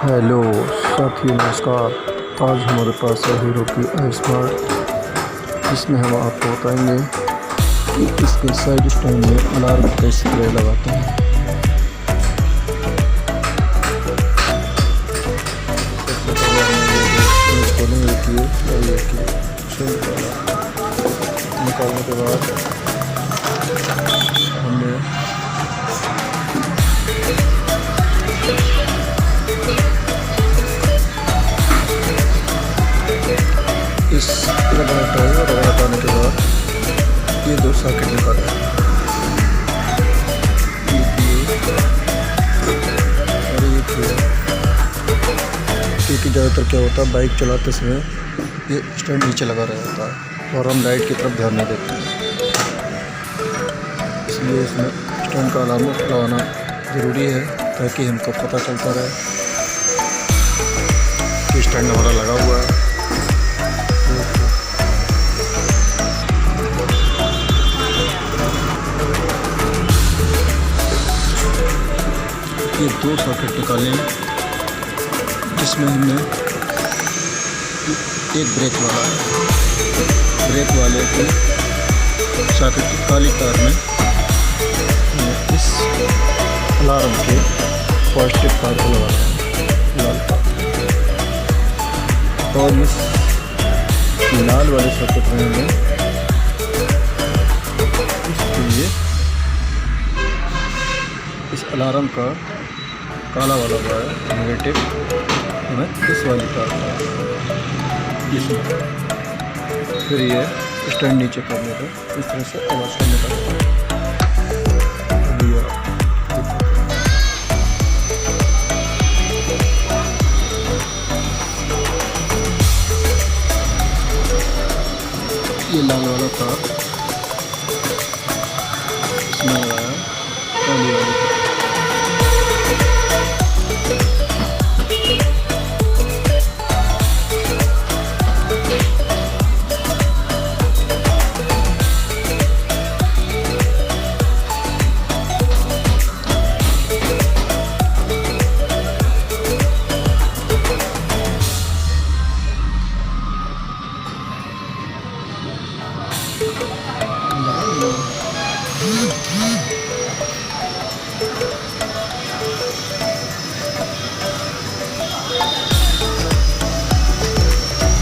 Hello साथियों, नमस्कार। आज हमारे पास है हीरो की आई स्मार्ट, जिसमें हम आपको बताएंगे कि इसके साइड स्टैंड में अलार्म कैसे लगाते हैं। सबसे पहले हमें ये खोलेंगे निकालने के बाद हमें इस रबड़ हटाने के बाद ये दो सॉकेट निकालें। क्योंकि ज़्यादातर क्या होता है, बाइक चलाते समय ये स्टैंड नीचे लगा रहा होता है और हम लाइट की तरफ ध्यान नहीं देते हैं, इसलिए इसमें स्टैंड का अलार्म लगाना ज़रूरी है ताकि हमको पता चलता रहे कि स्टैंड हमारा लगा हुआ है। ये दो सॉकेट निकालें, जिसमें हमने एक ब्रेक वाला है। ब्रेक वाले के सॉकेट की काली तार में इस अलार्म के पॉजिटिव तार को लगाते हैं, लाल तार, और इस लाल वाले सॉकेट में हमें इसके लिए इस अलार्म का काला वाला वायर नेगेटिव हमें इस वाली तार इसमें, फिर ये स्टैंड नीचे करने पर इस तरह से आवाज़ करने लगता है। ये लाल वाला तार इसमें लगाया, काली वाली